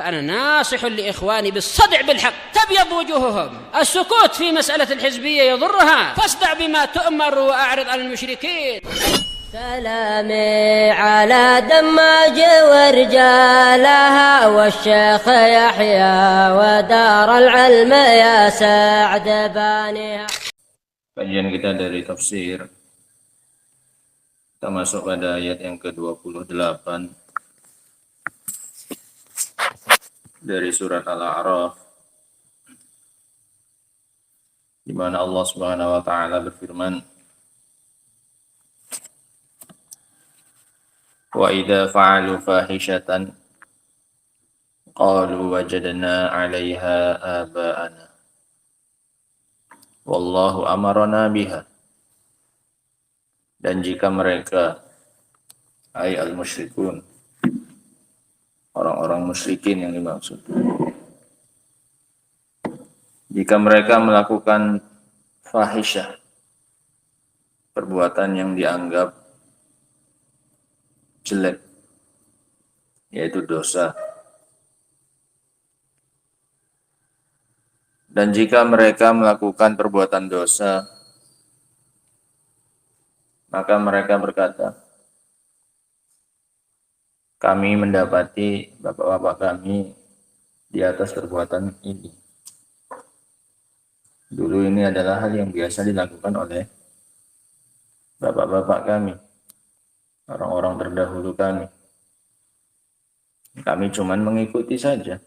فأنا ناصح لإخواني بالصدع بالحق تبيض وجوههم. السكوت في مسألة الحزبية يضرها، فاصدع بما تؤمر وأعرض عن المشركين. سلامي على دماج ورجالها والشيخ يحيى ودار العلم يا سعد بانيها. Kajian kita dari tafsir, kita masuk pada ayat yang ke-28 dari surat Al-A'raf, di mana Allah Subhanahu wa taala berfirman, "Wa idza fa'alu fahishatan qalu wajadna 'alaiha aba'ana wallahu amarna biha." Dan jika mereka, ay al-musyrikun, orang-orang musyrikin yang dimaksud, jika mereka melakukan fahisyah, perbuatan yang dianggap jelek, yaitu dosa, dan jika mereka melakukan perbuatan dosa, maka mereka berkata, kami mendapati bapak-bapak kami di atas perbuatan ini. Dulu ini adalah hal yang biasa dilakukan oleh bapak-bapak kami, orang-orang terdahulu kami. Kami cuma mengikuti saja.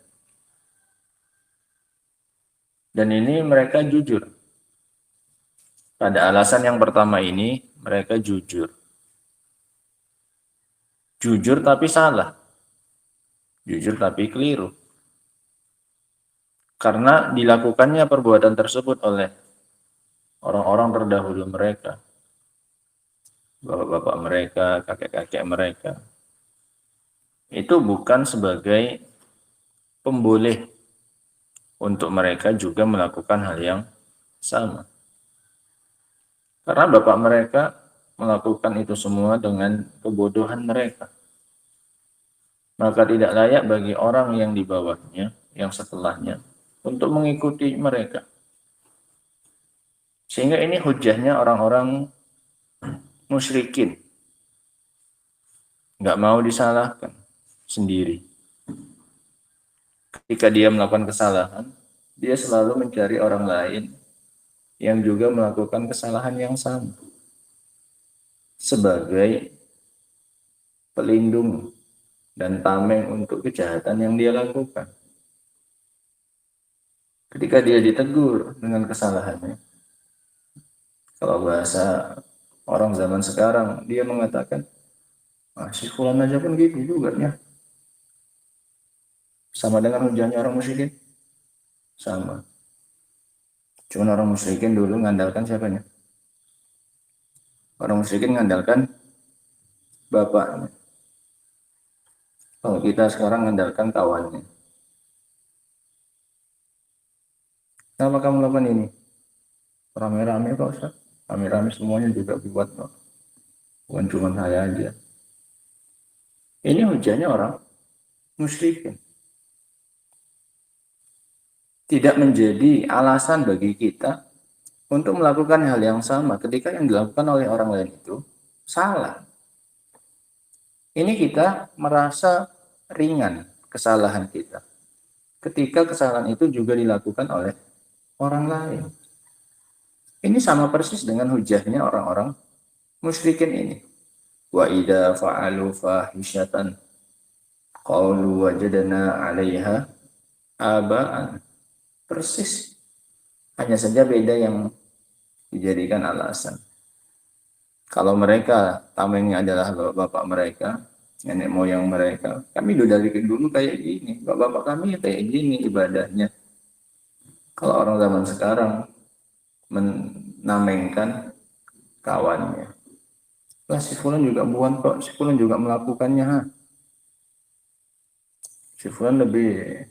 Dan ini mereka jujur. Pada alasan yang pertama ini, mereka jujur. Jujur tapi salah. Jujur tapi keliru. Karena dilakukannya perbuatan tersebut oleh orang-orang terdahulu mereka, bapak-bapak mereka, kakek-kakek mereka, itu bukan sebagai pemboleh untuk mereka juga melakukan hal yang sama. Karena bapak mereka melakukan itu semua dengan kebodohan mereka. Maka tidak layak bagi orang yang di bawahnya, yang setelahnya, untuk mengikuti mereka. Sehingga ini hujahnya orang-orang musyrikin. Nggak mau disalahkan sendiri. Ketika dia melakukan kesalahan, dia selalu mencari orang lain yang juga melakukan kesalahan yang sama sebagai pelindung dan tameng untuk kejahatan yang dia lakukan. Ketika dia ditegur dengan kesalahannya, kalau bahasa orang zaman sekarang, dia mengatakan, si fulan aja pun gitu juga ya. Sama dengan hujahnya orang musyrikin? Sama. Cuma orang musyrikin dulu mengandalkan siapanya? Orang musyrikin mengandalkan bapaknya. Kalau kita sekarang mengandalkan kawannya. Kenapa kamu lakukan ini? Rame-rame kok Ustaz. Rame-rame semuanya juga buat kok. Bukan cuma saya aja. Ini hujahnya orang musyrikin. Tidak menjadi alasan bagi kita untuk melakukan hal yang sama ketika yang dilakukan oleh orang lain itu salah. Ini kita merasa ringan kesalahan kita ketika kesalahan itu juga dilakukan oleh orang lain. Ini sama persis dengan hujahnya orang-orang musyrikin ini. Wa idza fa'alu fahisyatan qalu wajadna 'alaiha aba'an. Persis. Hanya saja beda yang dijadikan alasan. Kalau mereka tamengnya adalah bapak mereka, nenek moyang mereka, kami dari dulu kayak gini, bapak kami kayak gini ibadahnya. Kalau orang zaman sekarang menamengkan kawannya, lah si fulan juga buan kok, si fulan juga melakukannya, ha. Si fulan lebih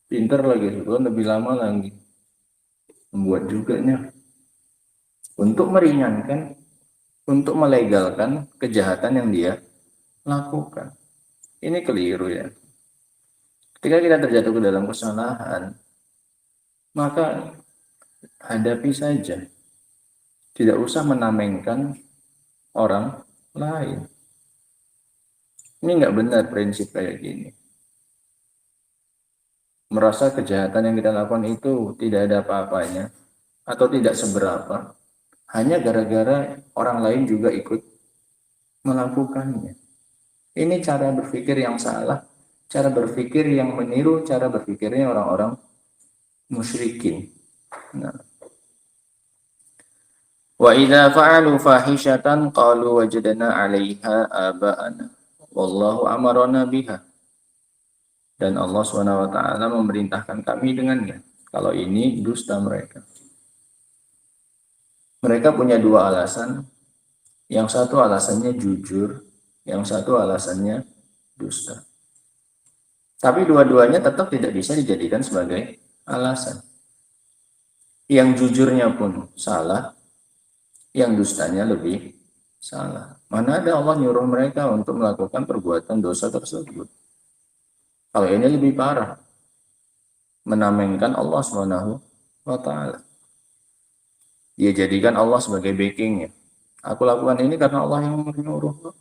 pintar lagi, si fulan lebih lama lagi membuat juga nya, untuk meringankan, untuk melegalkan kejahatan yang dia lakukan. Ini keliru ya. Ketika kita terjatuh ke dalam kesalahan, maka hadapi saja. Tidak usah menamengkan orang lain. Ini nggak benar prinsip kayak gini. Merasa kejahatan yang kita lakukan itu tidak ada apa-apanya atau tidak seberapa, hanya gara-gara orang lain juga ikut melakukannya. Ini cara berpikir yang salah, cara berpikir yang meniru cara berpikirnya orang-orang musyrikin. Nah. Wa idza fa'alu fahishatan qalu wajadna 'alaiha aba'ana wallahu amarna biha. Dan Allah SWT memerintahkan kami dengannya. Kalau ini dusta mereka. Mereka punya dua alasan. Yang satu alasannya jujur, yang satu alasannya dusta. Tapi dua-duanya tetap tidak bisa dijadikan sebagai alasan. Yang jujurnya pun salah, yang dustanya lebih salah. Mana ada Allah nyuruh mereka untuk melakukan perbuatan dosa tersebut. Kalau ini lebih parah, menamengkan Allah SWT. Dia jadikan Allah sebagai backingnya. Aku lakukan ini karena Allah yang menyuruh.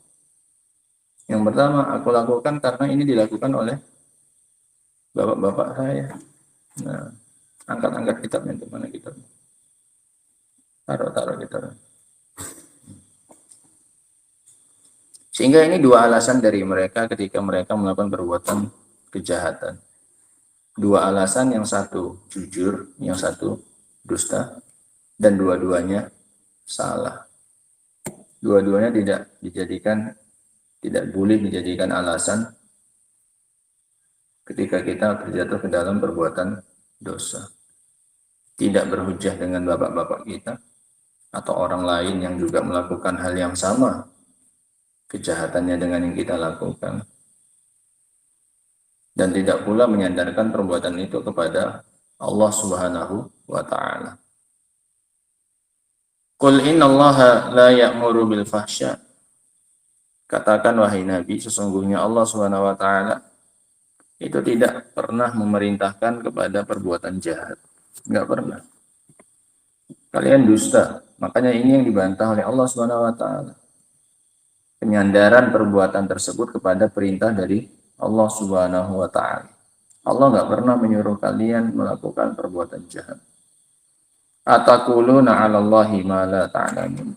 Yang pertama, aku lakukan karena ini dilakukan oleh bapak-bapak saya. Nah, angkat-angkat kitabnya, itu mana kitabnya? Taruh kitabnya. Sehingga ini dua alasan dari mereka ketika mereka melakukan perbuatan kejahatan. Dua alasan, yang satu jujur, yang satu dusta, dan dua-duanya salah. Dua-duanya tidak boleh dijadikan alasan ketika kita terjatuh ke dalam perbuatan dosa. Tidak berhujjah dengan bapak-bapak kita atau orang lain yang juga melakukan hal yang sama kejahatannya dengan yang kita lakukan. Dan tidak pula menyandarkan perbuatan itu kepada Allah Subhanahu wa ta'ala. Qul innallaha la ya'muru bil fahsya. Katakan wahai Nabi, sesungguhnya Allah Subhanahu wa ta'ala itu tidak pernah memerintahkan kepada perbuatan jahat. Enggak pernah. Kalian dusta. Makanya ini yang dibantah oleh Allah Subhanahu wa ta'ala. Penyandaran perbuatan tersebut kepada perintah dari Allah Subhanahu wa ta'ala. Allah enggak pernah menyuruh kalian melakukan perbuatan jahat. Ataquluna 'alallahi ma la ta'lamun.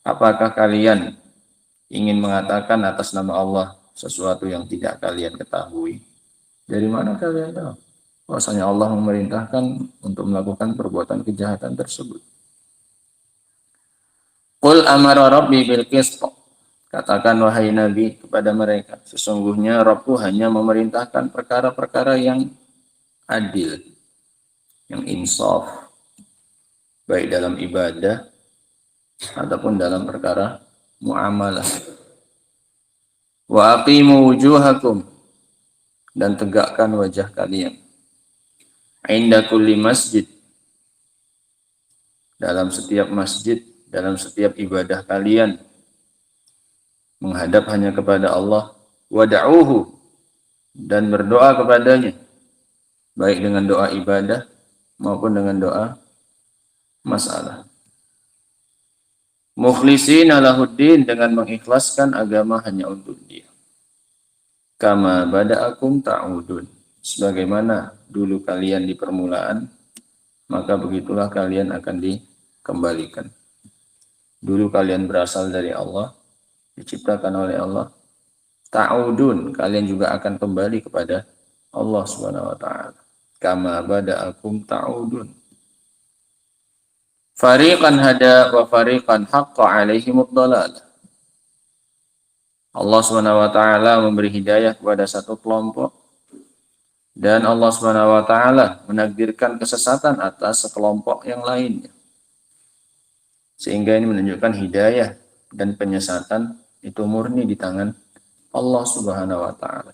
Apakah kalian ingin mengatakan atas nama Allah sesuatu yang tidak kalian ketahui? Dari mana kalian tahu bahwasanya Allah memerintahkan untuk melakukan perbuatan kejahatan tersebut? Qul amara rabbi bil qist. Katakan wahai Nabi kepada mereka, sesungguhnya Rabbku hanya memerintahkan perkara-perkara yang adil, yang insaf, baik dalam ibadah ataupun dalam perkara muamalah. Wa aqimu wujuhakum, dan tegakkan wajah kalian. Inda kulli masjid, dalam setiap masjid, dalam setiap ibadah kalian, menghadap hanya kepada Allah. Wada'uhu, dan berdoa kepadanya, baik dengan doa ibadah maupun dengan doa masalah. Mukhlisina lahuddin, dengan mengikhlaskan agama hanya untuk Dia. Kama bada'akum ta'udun, sebagaimana dulu kalian di permulaan, maka begitulah kalian akan dikembalikan. Dulu kalian berasal dari Allah, diciptakan oleh Allah. Ta'udun, kalian juga akan kembali kepada Allah Subhanahu wa ta'ala. Kama bada'akum ta'udun. Fariqan hada wa fariqan haqqa alaihimud dhalalah. Allah Subhanahu wa ta'ala memberi hidayah kepada satu kelompok, dan Allah Subhanahu wa ta'ala menakdirkan kesesatan atas sekelompok yang lainnya. Sehingga ini menunjukkan hidayah dan penyesatan itu murni di tangan Allah Subhanahu wa ta'ala.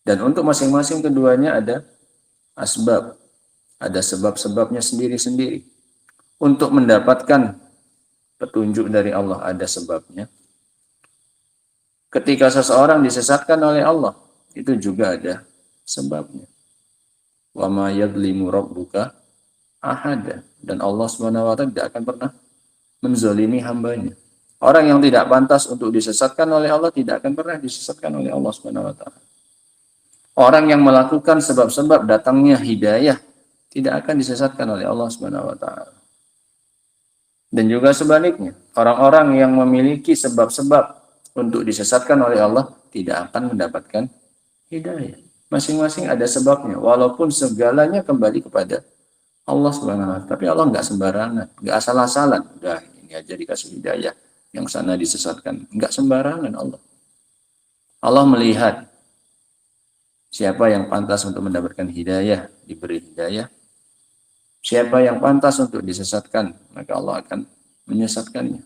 Dan untuk masing-masing keduanya ada asbab, ada sebab-sebabnya sendiri-sendiri. Untuk mendapatkan petunjuk dari Allah ada sebabnya. Ketika seseorang disesatkan oleh Allah, itu juga ada sebabnya. Wa ma yadlimu rabbuka ahada. Dan Allah Subhanahu wa taala tidak akan pernah menzalimi hambanya. Orang yang tidak pantas untuk disesatkan oleh Allah tidak akan pernah disesatkan oleh Allah Subhanahu wa taala. Orang yang melakukan sebab-sebab datangnya hidayah tidak akan disesatkan oleh Allah Subhanahu wa taala. Dan juga sebaliknya, orang-orang yang memiliki sebab-sebab untuk disesatkan oleh Allah tidak akan mendapatkan hidayah. Masing-masing ada sebabnya, walaupun segalanya kembali kepada Allah Subhanahu wa taala. Tapi Allah nggak sembarangan, nggak asal-asalan. Udah ini aja dikasih hidayah, yang sana disesatkan. Nggak sembarangan Allah. Allah melihat siapa yang pantas untuk mendapatkan hidayah, diberi hidayah. Siapa yang pantas untuk disesatkan, maka Allah akan menyesatkannya.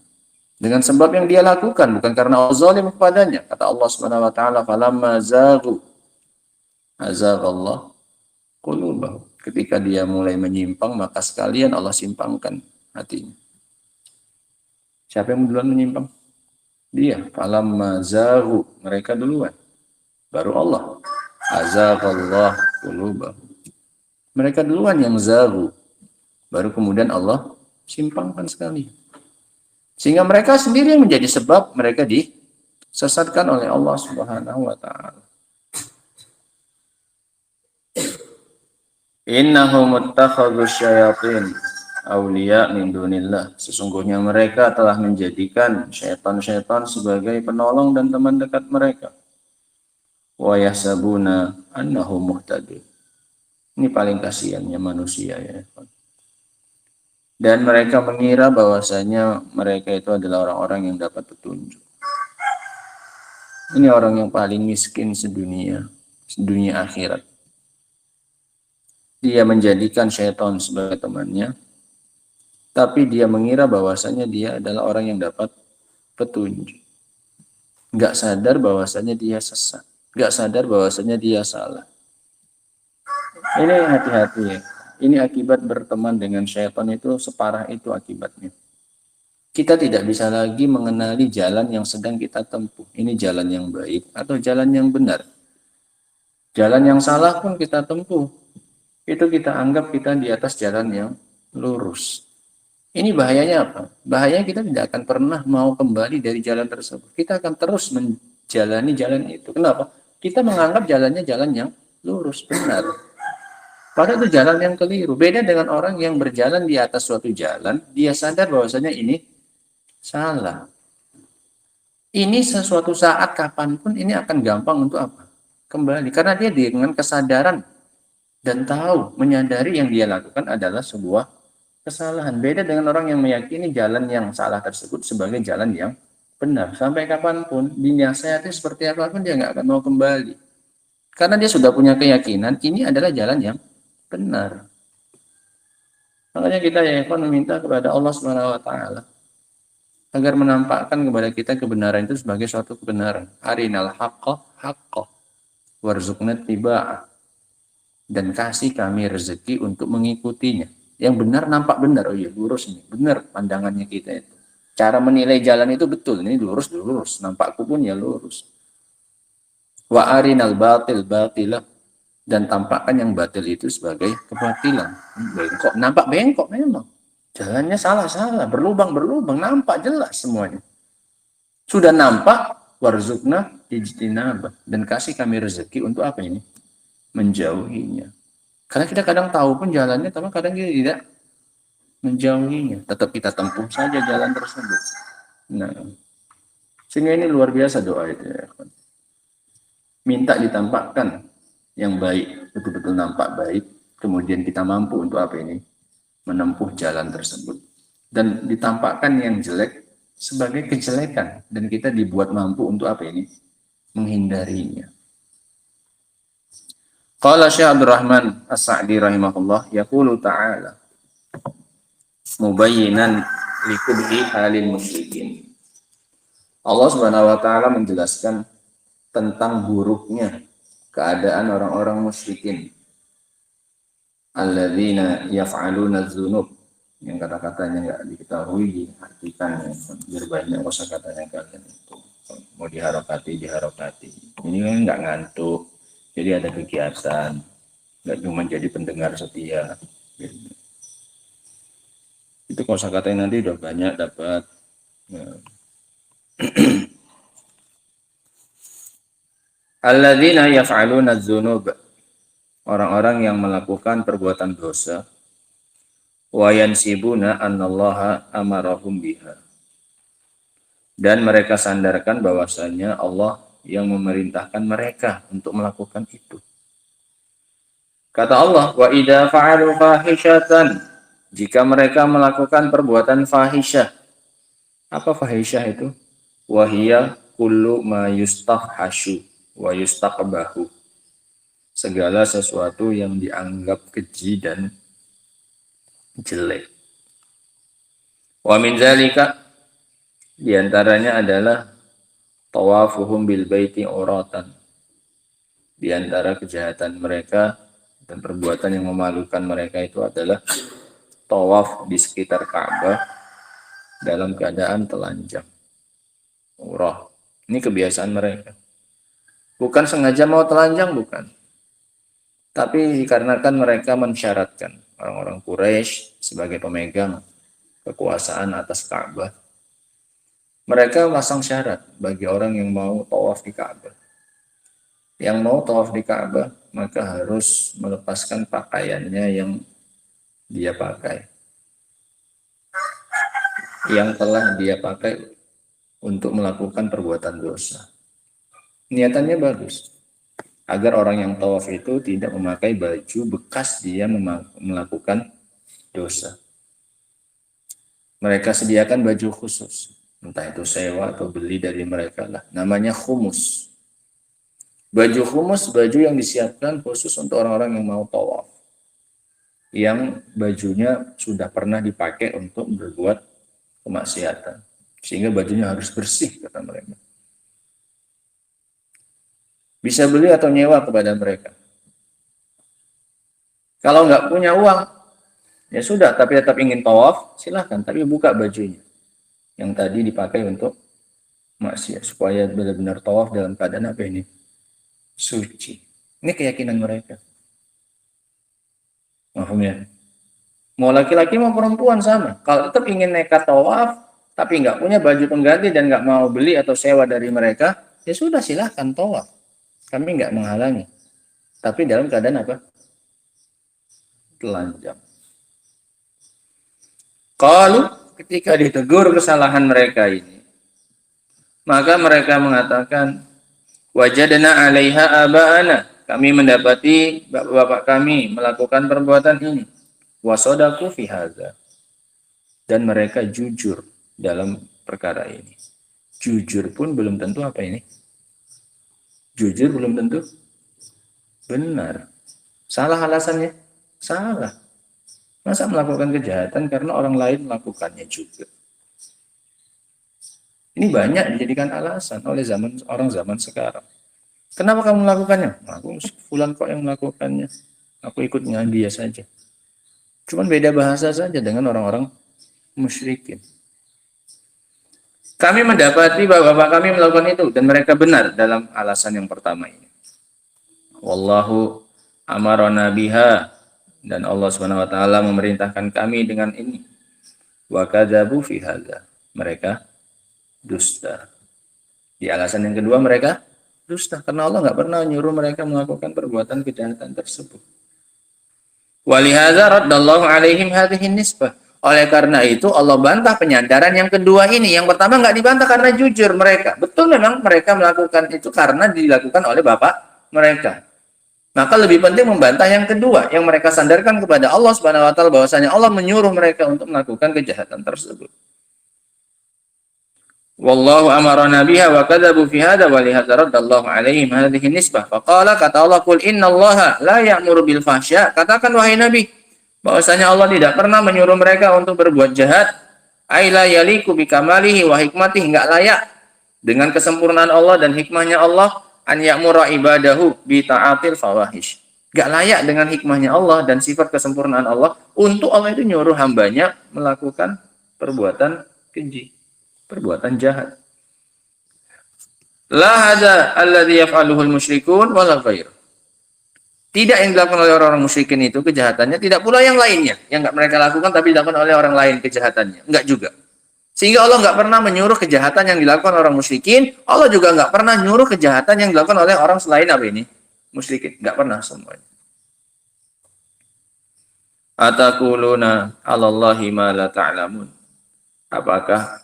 Dengan sebab yang dia lakukan, bukan karena Allah zalim kepadanya. Kata Allah Subhanahu wa taala, "Falamma zaghu azaghallah qulubahum." Ketika dia mulai menyimpang, maka sekalian Allah simpangkan hatinya. Siapa yang duluan menyimpang? Dia. Falamma zaghu, mereka duluan. Baru Allah. Azaghallah qulubahum. Mereka duluan yang zaghu. Baru kemudian Allah simpangkan sekali. Sehingga mereka sendiri yang menjadi sebab mereka disesatkan oleh Allah Subhanahu wa taala. Innahum ittakhadhu syayatin awliya min dunillah. Sesungguhnya mereka telah menjadikan syaitan-syaitan sebagai penolong dan teman dekat mereka. Wa yahsabuna annahum muhtadun. Ini paling kasihannya manusia ya. Dan mereka mengira bahwasanya mereka itu adalah orang-orang yang dapat petunjuk. Ini orang yang paling miskin sedunia akhirat. Dia menjadikan syaitan sebagai temannya, tapi dia mengira bahwasanya dia adalah orang yang dapat petunjuk. Nggak sadar bahwasanya dia sesat, nggak sadar bahwasanya dia salah. Ini hati-hati ya. Ini akibat berteman dengan syaitan itu separah itu akibatnya. Kita tidak bisa lagi mengenali jalan yang sedang kita tempuh. Ini jalan yang baik atau jalan yang benar. Jalan yang salah pun kita tempuh. Itu kita anggap kita di atas jalan yang lurus. Ini bahayanya apa? Bahayanya kita tidak akan pernah mau kembali dari jalan tersebut. Kita akan terus menjalani jalan itu. Kenapa? Kita menganggap jalannya jalan yang lurus, benar. Padahal itu jalan yang keliru. Beda dengan orang yang berjalan di atas suatu jalan, dia sadar bahwasanya ini salah. Ini sesuatu saat kapanpun ini akan gampang untuk apa? Kembali. Karena dia dengan kesadaran dan tahu, menyadari yang dia lakukan adalah sebuah kesalahan. Beda dengan orang yang meyakini jalan yang salah tersebut sebagai jalan yang benar. Sampai kapanpun, dinasihati seperti apapun dia nggak akan mau kembali. Karena dia sudah punya keyakinan, ini adalah jalan yang benar. Makanya kita ya meminta kepada Allah Subhanahu wa taala agar menampakkan kepada kita kebenaran itu sebagai suatu kebenaran. Arinal haqqa haqqa warzuqna tiba'ah. Dan kasih kami rezeki untuk mengikutinya. Yang benar nampak benar. Oh iya, lurus ini. Benar pandangannya kita itu. Cara menilai jalan itu betul. Ini lurus. Nampakku pun ya lurus. Wa arinal batil batilah. Dan tampakkan yang batil itu sebagai kebatilan. Bengkok, nampak bengkok memang. Jalannya salah, berlubang, nampak jelas semuanya. Sudah nampak, warzuqna ijtinabah. Dan kasih kami rezeki untuk apa ini? Menjauhinya. Karena kita kadang tahu pun jalannya, tapi kadang kita tidak menjauhinya. Tetap kita tempuh saja jalan tersebut. Nah, sehingga ini luar biasa doa itu ya. Minta ditampakkan yang baik, betul-betul nampak baik, kemudian kita mampu untuk apa ini? Menempuh jalan tersebut. Dan ditampakkan yang jelek sebagai kejelekan, dan kita dibuat mampu untuk apa ini? Menghindarinya. Qala Syekh Abdul Rahman As-Sa'di rahimahullah, yaqulu ta'ala mubayyinan likubhi halil musyrikin. Allah Subhanahu wa taala menjelaskan tentang buruknya keadaan orang-orang musyrikin. Alladzina yaf'aluna dzunub, yang kata-katanya enggak diketahui artikan, biar banyak kosakatanya kalian itu. Mau diharokati. Ini kan enggak ngantuk, Jadi ada kegiatan, nggak cuma jadi pendengar setia. Itu kosakatanya nanti udah banyak dapat. Nah. Alladzina yaf'aluna dzunub, orang-orang yang melakukan perbuatan dosa, wa yansibuna annallaha amarahum biha, dan mereka sandarkan bahwasanya Allah yang memerintahkan mereka untuk melakukan itu. Kata Allah, wa idza fa'alu fahishatan, jika mereka melakukan perbuatan fahisyah. Apa fahisyah itu? Wahia kullu ma yustahhasyu wa yustaqbahu, segala sesuatu yang dianggap keji dan jelek. Wa min zalika, diantaranya adalah tawafuhum bil baiti uratan, diantara kejahatan mereka dan perbuatan yang memalukan mereka itu adalah tawaf di sekitar Ka'bah dalam keadaan telanjang. Urah. Ini kebiasaan mereka. Bukan sengaja mau telanjang, bukan. Tapi dikarenakan mereka mensyaratkan, orang-orang Quraisy sebagai pemegang kekuasaan atas Ka'bah, mereka masang syarat bagi orang yang mau tawaf di Ka'bah. Yang mau tawaf di Ka'bah, maka harus melepaskan pakaiannya yang dia pakai, yang telah dia pakai untuk melakukan perbuatan dosa. Niatannya bagus, agar orang yang tawaf itu tidak memakai baju bekas dia melakukan dosa. Mereka sediakan baju khusus, entah itu sewa atau beli dari mereka lah. Namanya khumus. Baju khumus, baju yang disiapkan khusus untuk orang-orang yang mau tawaf, yang bajunya sudah pernah dipakai untuk berbuat kemaksiatan, sehingga bajunya harus bersih, kata mereka. Bisa beli atau nyewa kepada mereka. Kalau nggak punya uang, ya sudah, tapi tetap ingin tawaf, silahkan, tapi buka bajunya yang tadi dipakai untuk maksiat, supaya benar-benar tawaf dalam keadaan apa ini? Suci. Ini keyakinan mereka. Paham ya? Mau laki-laki mau perempuan sama. Kalau tetap ingin nekat tawaf, tapi nggak punya baju pengganti dan nggak mau beli atau sewa dari mereka, ya sudah, silahkan tawaf. Kami nggak menghalangi. Tapi dalam keadaan apa? Telanjang. Kalau ketika ditegur kesalahan mereka ini, maka mereka mengatakan, wajadna 'alaiha aba'ana, kami mendapati bapak-bapak kami melakukan perbuatan ini. Wasadaku fi hadza, dan mereka jujur dalam perkara ini. Jujur pun belum tentu apa ini? Jujur belum tentu benar. Salah alasannya? Salah. Masa melakukan kejahatan karena orang lain melakukannya juga? Ini banyak dijadikan alasan oleh orang zaman sekarang. Kenapa kamu melakukannya? Aku fulan kok yang melakukannya. Aku ikut dengan dia saja. Cuman beda bahasa saja dengan orang-orang musyrikin. Kami mendapati bahwa bapak kami melakukan itu dan mereka benar dalam alasan yang pertama ini. Wallahu amarona biha, dan Allah Subhanahu wa taala memerintahkan kami dengan ini. Wa kadzabu fi hadza, mereka dusta. Di alasan yang kedua mereka dusta karena Allah nggak pernah nyuruh mereka melakukan perbuatan kejahatan tersebut. Walihadza raddallahu alaihim hadhihi nisbah. Oleh karena itu Allah bantah penyandaran yang kedua ini. Yang pertama nggak dibantah karena jujur mereka. Betul, memang mereka melakukan itu karena dilakukan oleh bapak mereka. Maka lebih penting membantah yang kedua, yang mereka sandarkan kepada Allah Subhanahu wa taala bahwasanya Allah menyuruh mereka untuk melakukan kejahatan tersebut. Wallahu amarana biha wa kadzabu fi hadza wa lihadza raddallahu alaihim hadhihi nisbah. Faqala, kata Allah, qul innallaha la ya'muru bil fahsya, katakan wahai nabi bahwasanya Allah tidak pernah menyuruh mereka untuk berbuat jahat. Aila yaliku bi kamalihi wa hikmatihi, enggak layak dengan kesempurnaan Allah dan hikmahnya Allah an ya'mura ibadahu bi ta'atil fawahish. Enggak layak dengan hikmahnya Allah dan sifat kesempurnaan Allah untuk Allah itu nyuruh hambanya melakukan perbuatan keji, perbuatan jahat. La hadza alladhi yaf'aluhu al-musyrikun wala ghair. Tidak yang dilakukan oleh orang-orang musyrikin itu kejahatannya, tidak pula yang lainnya yang nggak mereka lakukan tapi dilakukan oleh orang lain kejahatannya, enggak juga. Sehingga Allah nggak pernah menyuruh kejahatan yang dilakukan orang musyrikin, Allah juga nggak pernah nyuruh kejahatan yang dilakukan oleh orang selain apa ini? Musyrikin, nggak pernah semuanya. Atakuluna 'alallahi ma la ta'lamun. Apakah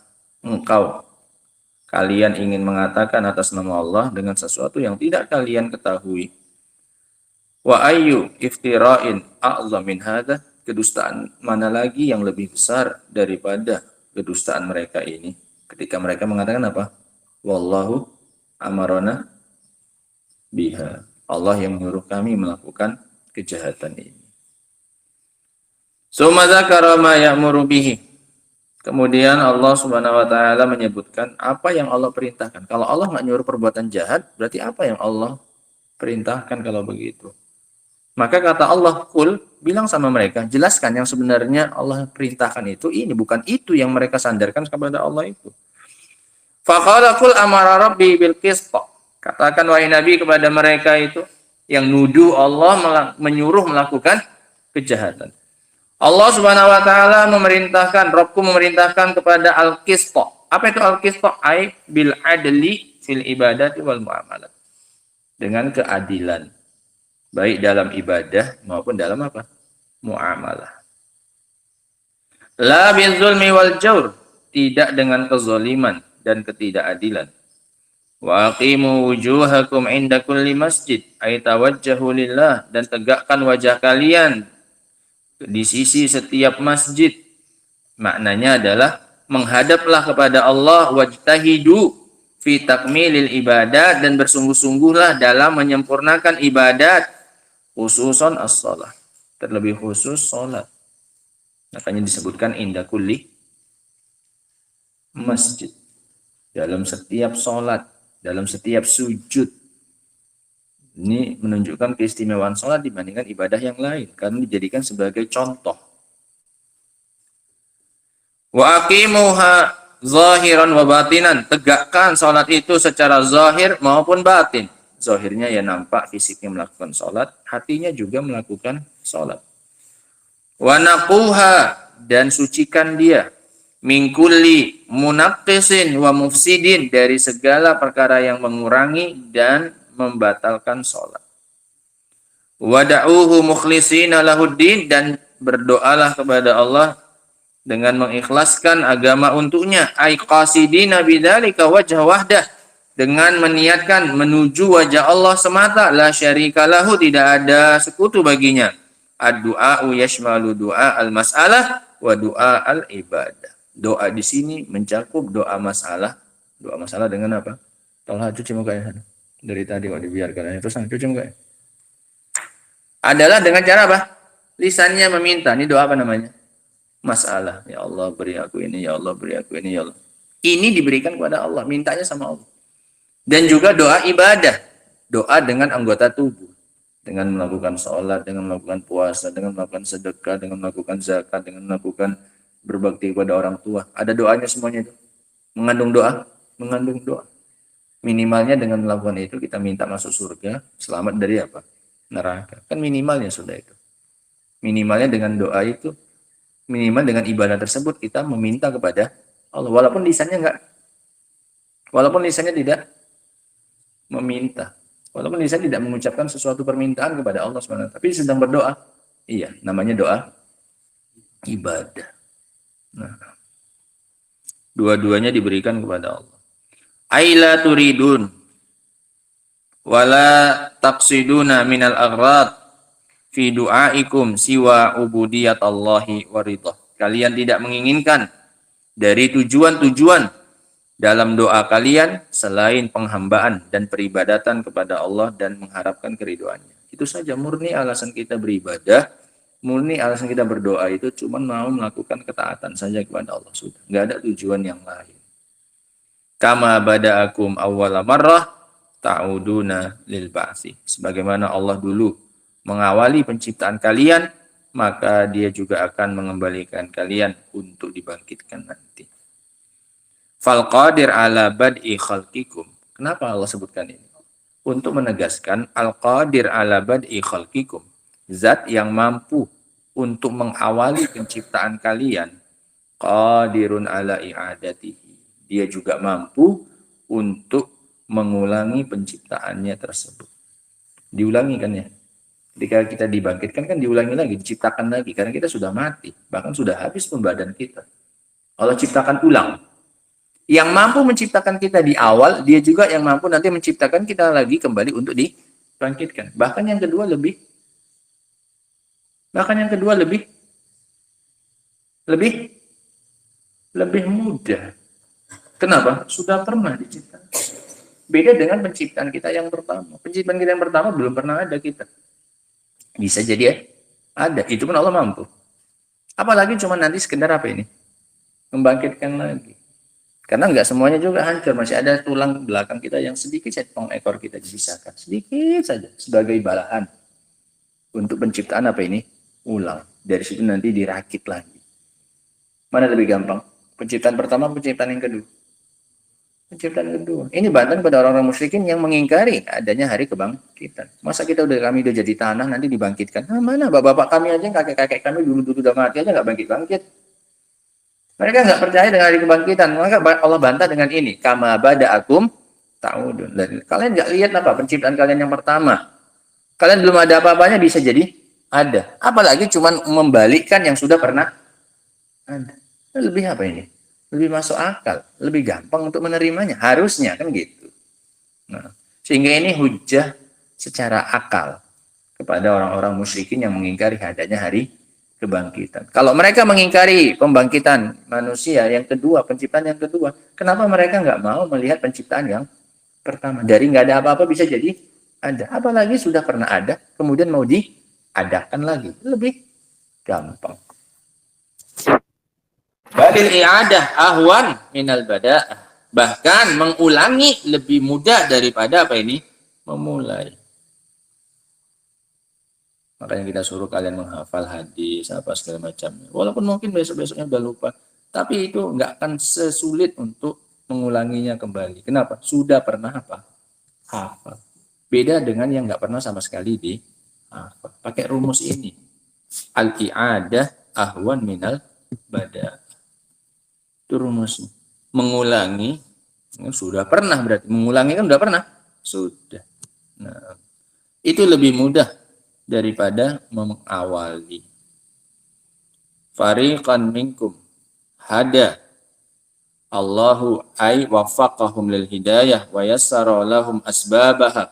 kalian ingin mengatakan atas nama Allah dengan sesuatu yang tidak kalian ketahui? Wa ayyu iftira'in a'zam min hadha? Kedustaan mana lagi yang lebih besar daripada kedustaan mereka ini? Ketika mereka mengatakan apa? Wallahu amarona biha. Allah yang menyuruh kami melakukan kejahatan ini. Summa dzakara ma ya'muru bihi. Kemudian Allah Subhanahu wa taala menyebutkan apa yang Allah perintahkan. Kalau Allah nggak nyuruh perbuatan jahat, berarti apa yang Allah perintahkan kalau begitu? Maka kata Allah, "Qul," bilang sama mereka, jelaskan yang sebenarnya Allah perintahkan itu, ini bukan itu yang mereka sandarkan kepada Allah itu. Faqala qul amara rabbi bil qist. Katakan wahai Nabi kepada mereka itu yang nuduh Allah menyuruh melakukan kejahatan. Allah Subhanahu wa taala memerintahkan, Rabbku memerintahkan kepada al-qist. Apa itu al-qist? Ai bil adli fil ibadati wal muamalat. Dengan keadilan, baik dalam ibadah maupun dalam apa? Muamalah. La bil zulmi wal jawr, tidak dengan kezaliman dan ketidakadilan. Wa aqimu wujuhakum inda kulli masjid, ay tawajjahu lillah, dan tegakkan wajah kalian di sisi setiap masjid. Maknanya adalah menghadaplah kepada Allah, wajtahidu fi takmilil ibadat, dan bersungguh-sungguhlah dalam menyempurnakan ibadat, khususan as-shalah, terlebih khusus salat. Makanya disebutkan inda kulli masjid, dalam setiap salat, dalam setiap sujud. Ini menunjukkan keistimewaan salat dibandingkan ibadah yang lain karena dijadikan sebagai contoh. Wa aqimuha zahiran wa batinan, tegakkan salat itu secara zahir maupun batin. Zahirnya ya nampak fisiknya melakukan salat, hatinya juga melakukan salat. Wa naquha, dan sucikan dia, min kulli munaqqisin wa mufsidin, dari segala perkara yang mengurangi dan membatalkan salat. Wa da'uhu mukhlishina lahuddin, dan berdoalah kepada Allah dengan mengikhlaskan agama untuknya, ay qasidina bidzalika wajha wahdah, dengan meniatkan menuju wajah Allah semata, la syarika lahu, tidak ada sekutu baginya. Ad-du'a'u yashmalu du'a al-mas'alah wa du'a al-ibadah. Doa di sini mencakup doa masalah. Doa masalah dengan apa? Tolong cuci mukanya. Dari tadi kok dibiarkan. Terus cuci mukanya. Adalah dengan cara apa? Lisannya meminta. Ini doa apa namanya? Masalah. Ya Allah beri aku ini, ya Allah beri aku ini, ya Allah. Ini diberikan kepada Allah, mintanya sama Allah. Dan juga doa ibadah. Doa dengan anggota tubuh. Dengan melakukan sholat, dengan melakukan puasa, dengan melakukan sedekah, dengan melakukan zakat, dengan melakukan berbakti kepada orang tua. Ada doanya semuanya itu. Mengandung doa, mengandung doa. Minimalnya dengan melakukan itu kita minta masuk surga, selamat dari apa? Neraka. Kan minimalnya sudah itu. Minimalnya dengan doa itu, minimal dengan ibadah tersebut kita meminta kepada Allah. Walaupun lisannya tidak meminta. Walaupun lisan tidak mengucapkan sesuatu permintaan kepada Allah SWT, tapi sedang berdoa. Iya, namanya doa ibadah. Nah, dua-duanya diberikan kepada Allah. Aila turidun wala taqsiduna minal aghrad fi du'aikum siwa ubudiyatallahi wa ridha. Kalian tidak menginginkan dari tujuan-tujuan dalam doa kalian selain penghambaan dan peribadatan kepada Allah dan mengharapkan keriduannya. Itu saja, murni alasan kita beribadah, murni alasan kita berdoa itu cuma mau melakukan ketaatan saja kepada Allah, sudah. Nggak ada tujuan yang lain. Kama bada'akum awwala marrah ta'uduna lil ba'si. Sebagaimana Allah dulu mengawali penciptaan kalian, maka Dia juga akan mengembalikan kalian untuk dibangkitkan nanti. Fal qadir ala bad'i khalqikum. Kenapa Allah sebutkan ini? untuk menegaskan al-qadir ala bad'i khalqikum, zat yang mampu untuk mengawali penciptaan kalian, qadirun ala i'adatihi, dia juga mampu untuk mengulangi penciptaannya tersebut. Diulangi kan ya, ketika kita dibangkitkan kan diulangi lagi, diciptakan lagi, karena kita sudah mati, bahkan sudah habis pembadan kita. Allah ciptakan ulang. Yang mampu menciptakan kita di awal, dia juga yang mampu nanti menciptakan kita lagi kembali untuk dibangkitkan. Bahkan yang kedua lebih mudah. Kenapa? Sudah pernah diciptakan. Beda dengan penciptaan kita yang pertama. Penciptaan kita yang pertama belum pernah ada kita. Bisa jadi ya, ada. Itu pun Allah mampu. Apalagi cuma nanti sekedar apa ini? Membangkitkan lagi. Karena nggak semuanya juga hancur, masih ada tulang belakang kita yang sedikit saja, ekor kita dipisahkan, sedikit saja sebagai balahan untuk penciptaan apa ini? Ulang. Dari situ nanti dirakit lagi. Mana lebih gampang? Penciptaan pertama, penciptaan yang kedua? Penciptaan kedua. Ini bantahan pada orang-orang musyrikin yang mengingkari adanya hari kebangkitan. Masa kita udah jadi tanah nanti dibangkitkan? Nah, mana bapak-bapak kami aja, kakek-kakek kami dulu udah mati aja nggak bangkit-bangkit. Mereka nggak percaya dengan hari kebangkitan. Maka Allah bantah dengan ini. Kama bada'akum ta'udun. Kalian nggak lihat apa penciptaan kalian yang pertama. Kalian belum ada apa-apanya bisa jadi ada. Apalagi cuman membalikkan yang sudah pernah ada. Lebih apa ini? Lebih masuk akal. Lebih gampang untuk menerimanya. Harusnya kan gitu. Nah, sehingga ini hujah secara akal kepada orang-orang musyrikin yang mengingkari adanya hari kebangkitan. Kalau mereka mengingkari pembangkitan manusia yang kedua, penciptaan yang kedua, kenapa mereka nggak mau melihat penciptaan yang pertama? Dari nggak ada apa-apa bisa jadi ada. Apalagi sudah pernah ada, kemudian mau diadakan lagi. Lebih gampang. Badil i'adah ahwan minal bada'ah. Bahkan mengulangi lebih mudah daripada apa ini? Memulai. Makanya kita suruh kalian menghafal hadis, apa segala macam. Walaupun mungkin besok-besoknya udah lupa. Tapi itu nggak akan sesulit untuk mengulanginya kembali. Kenapa? Sudah pernah apa? Hafal. Beda dengan yang nggak pernah sama sekali dihafal. Pakai rumus ini. Al-i'adah ahwan minal bada. Itu rumusnya. Mengulangi. Sudah pernah berarti. Mengulangi kan udah pernah? Sudah. Nah, itu lebih mudah daripada mengawali. Fariqan minkum hada Allahu ay waffaqahum lil hidayah wa yassara lahum asbabaha.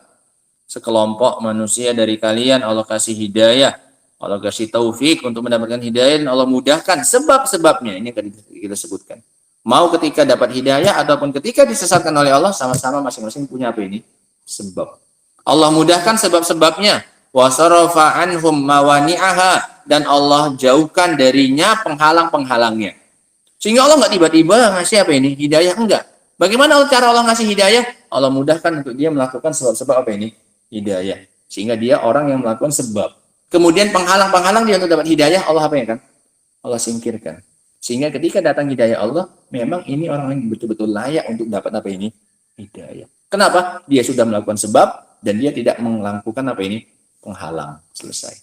Sekelompok manusia dari kalian Allah kasih hidayah, Allah kasih taufik untuk mendapatkan hidayah, dan Allah mudahkan sebab-sebabnya. Ini tadi kita sebutkan. Mau ketika dapat hidayah ataupun ketika disesatkan oleh Allah, sama-sama masing-masing punya apa ini? Sebab. Allah mudahkan sebab-sebabnya. Wasarafa anhum mawani'aha, dan Allah jauhkan darinya penghalang-penghalangnya. Sehingga Allah nggak tiba-tiba ngasih apa ini? Hidayah, enggak. Bagaimana cara Allah ngasih hidayah? Allah mudahkan untuk dia melakukan sebab-sebab apa ini? Hidayah. Sehingga dia orang yang melakukan sebab. Kemudian penghalang-penghalang dia untuk dapat hidayah, Allah apa ya kan? Allah singkirkan. Sehingga ketika datang hidayah Allah, memang ini orang yang betul-betul layak untuk dapat apa ini? Hidayah. Kenapa? Dia sudah melakukan sebab dan dia tidak melakukan apa ini? Penghalang. Selesai.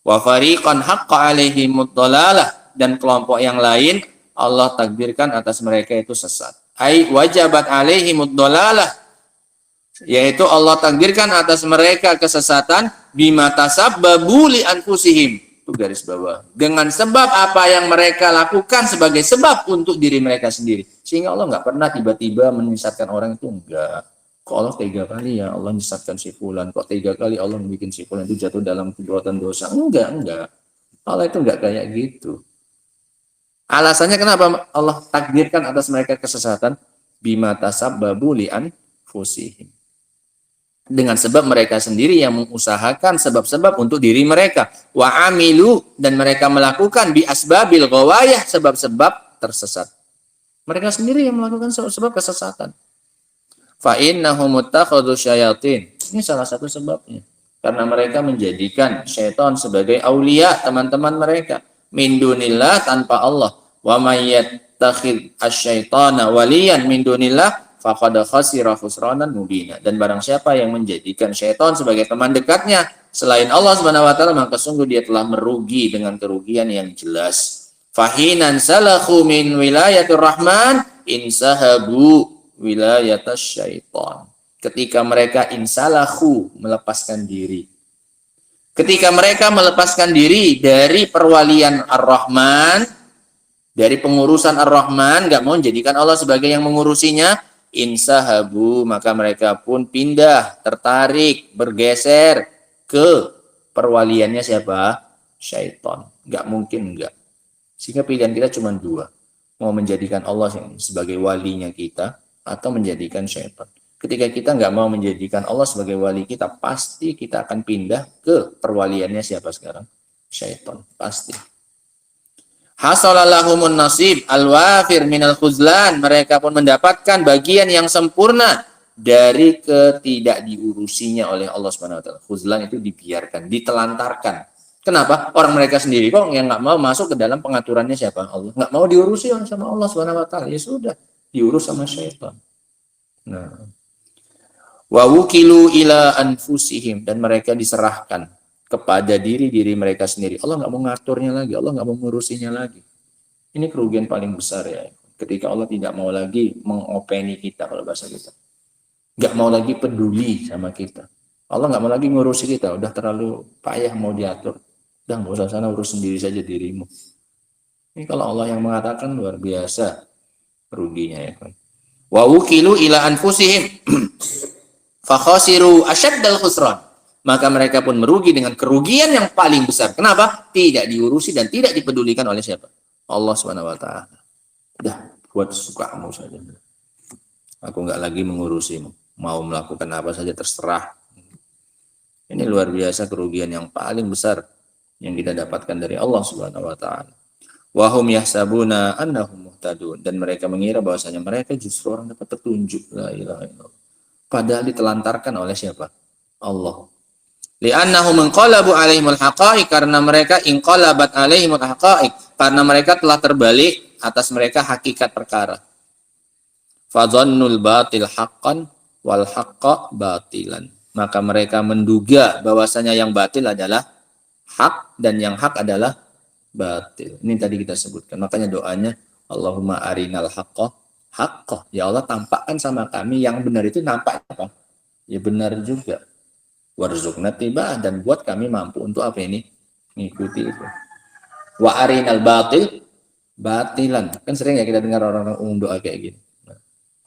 Wa fariqan haqqa alaihimud dhalalah, dan kelompok yang lain Allah takdirkan atas mereka itu sesat. Ai wajabat alaihimud dhalalah, yaitu Allah takdirkan atas mereka kesesatan bima tasabbabu li anfusihim. Itu garis bawah. Dengan sebab apa yang mereka lakukan sebagai sebab untuk diri mereka sendiri. Sehingga Allah nggak pernah tiba-tiba menyesatkan orang itu, enggak. Kok Allah 3 kali ya Allah menyesatkan si fulan, kok 3 kali Allah membuat si fulan itu jatuh dalam perbuatan dosa. Enggak. Allah itu enggak kayak gitu. Alasannya kenapa Allah takdirkan atas mereka kesesatan? Bima tasabbabu li anfusihim. Dengan sebab mereka sendiri yang mengusahakan sebab-sebab untuk diri mereka. Wa amilu, dan mereka melakukan bi asbabil ghawayah, sebab-sebab tersesat. Mereka sendiri yang melakukan sebab-sebab kesesatan. Fa innahum muttakhadhu syayatin. Ini salah satu sebabnya. Karena mereka menjadikan syaitan sebagai aulia, teman-teman mereka. Min dunillah, tanpa Allah. Wa may yattakhidh asyaitana waliyan min dunillah faqad khasira khusranan mubina. Dan barang siapa yang menjadikan syaitan sebagai teman dekatnya selain Allah Subhanahu wa taala, maka sungguh dia telah merugi dengan kerugian yang jelas. Fahinan salakhu min wilayatir rahman insahabu wilayatas syaitan. Ketika mereka insalahu, melepaskan diri. Ketika mereka melepaskan diri dari perwalian Ar-Rahman, dari pengurusan Ar-Rahman, nggak mau menjadikan Allah sebagai yang mengurusinya, insahabu, maka mereka pun pindah, tertarik, bergeser ke perwaliannya siapa? Syaitan. Nggak mungkin enggak. Sehingga pilihan kita cuma dua. Mau menjadikan Allah sebagai walinya kita, atau menjadikan syaitan. Ketika kita nggak mau menjadikan Allah sebagai wali kita, pasti kita akan pindah ke perwaliannya siapa sekarang? Syaitan. Pasti. Hasalallahumun nasib al-wafir minal khuzlan. Mereka pun mendapatkan bagian yang sempurna dari ketidak diurusinya oleh Allah Subhanahu wa taala. Khuzlan itu dibiarkan, ditelantarkan. Kenapa? Orang mereka sendiri kok yang nggak mau masuk ke dalam pengaturannya siapa? Allah. Nggak mau diurusi sama Allah Subhanahu wa taala. Ya sudah, diurus sama syaitan. Nah, wa wukilu ila anfusihim, dan mereka diserahkan kepada diri mereka sendiri. Allah nggak mau ngaturnya lagi, Allah nggak mau ngurusinya lagi. Ini kerugian paling besar ya. Ketika Allah tidak mau lagi mengopeni kita, kalau bahasa kita. Nggak mau lagi peduli sama kita. Allah nggak mau lagi ngurusi kita, udah terlalu payah mau diatur. Udah nggak usah sana, urus sendiri saja dirimu. Ini kalau Allah yang mengatakan, luar biasa ruginya ya kan. Wa wukilu ila anfusihim fa khasiru asyaddal khusran. Maka mereka pun merugi dengan kerugian yang paling besar. Kenapa? Tidak diurusi dan tidak dipedulikan oleh siapa? Allah Subhanahu wa taala. Dah, buat sukamu saja. Aku nggak lagi mengurusimu. Mau melakukan apa saja terserah. Ini luar biasa kerugian yang paling besar yang kita dapatkan dari Allah Subhanahu wa taala. Wa hum yahsabuna annahum muhtadun, dan mereka mengira bahwasanya mereka justru orang dapat petunjuk. La ilaha illallah. Padahal ditelantarkan oleh siapa? Allah. Li'annahum inqalabu alaihimul haqa'iq, karena mereka inqalabat alaihimul haqa'iq, karena mereka telah terbalik atas mereka hakikat perkara. Fadhannul batil haqqan wal haqqa batilan. Maka mereka menduga bahwasanya yang batil adalah hak dan yang hak adalah batil. Ini tadi kita sebutkan. Makanya doanya Allahumma arinal haqqa haqqa. Ya Allah, tampakkan sama kami yang benar itu nampak apa? Ya benar juga. Warzuqna tibah, dan buat kami mampu untuk apa ini? Mengikuti itu. Wa arinal batil batilan. Kan sering ya kita dengar orang-orang umum doa kayak gini.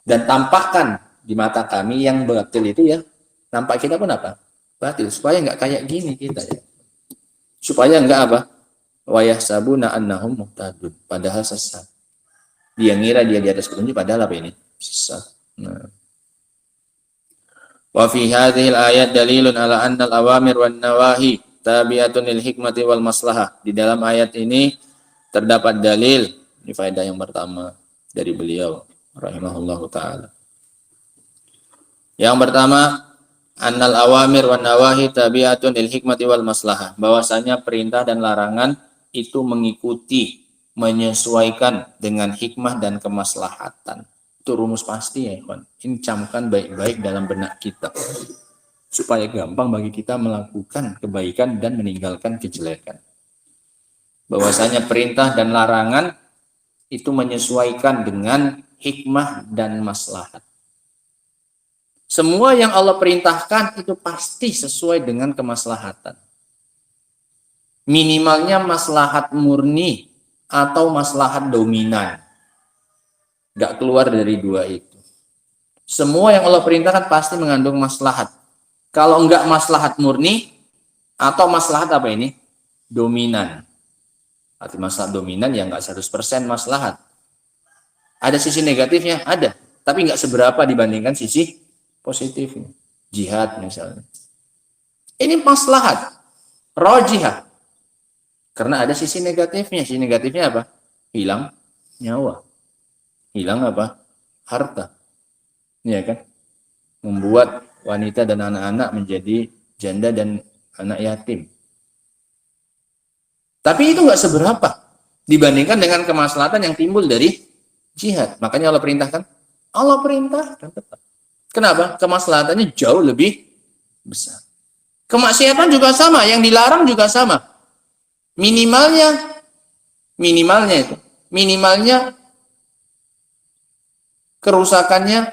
Dan tampakkan di mata kami yang batil itu ya, nampak kita pun apa? Batil. Supaya nggak kayak gini kita ya. Supaya nggak apa? Wa yahsabuna annahum muhtadun. Padahal sesat. Dia ngira dia di atas petunjuk, padahal apa ini? Sesat. Nah. Wa fi hadhil ayat dalilun ala anna al-awamir wan nawahi tabi'atun lil hikmati wal maslahah. Di dalam ayat ini terdapat dalil, ini faedah yang pertama dari beliau rahimahullahu taala. Yang pertama, annal awamir wan nawahi tabi'atun lil hikmati wal maslahah. Bahwasanya perintah dan larangan itu mengikuti, menyesuaikan dengan hikmah dan kemaslahatan. Itu rumus pasti ya, kawan. Ini camkan baik-baik dalam benak kita. Supaya gampang bagi kita melakukan kebaikan dan meninggalkan kejelekan. Bahwasanya perintah dan larangan itu menyesuaikan dengan hikmah dan maslahat. Semua yang Allah perintahkan itu pasti sesuai dengan kemaslahatan. Minimalnya maslahat murni atau maslahat dominan. Gak keluar dari dua itu. Semua yang Allah perintahkan pasti mengandung maslahat. Kalau enggak maslahat murni atau maslahat apa ini? Dominan. Arti maslahat dominan ya enggak 100% maslahat. Ada sisi negatifnya? Ada. Tapi enggak seberapa dibandingkan sisi positifnya. Jihad misalnya. Ini maslahat. Rajihah. Karena ada sisi negatifnya. Sisi negatifnya apa? Hilang nyawa. Hilang apa? Harta. Ya kan? Membuat wanita dan anak-anak menjadi janda dan anak yatim. Tapi itu nggak seberapa dibandingkan dengan kemaslahatan yang timbul dari jihad. Makanya Allah perintahkan Allah perintahkan tetap. Kenapa? Kemaslahatannya jauh lebih besar. Kemaksiatan juga sama, yang dilarang juga sama. Minimalnya kerusakannya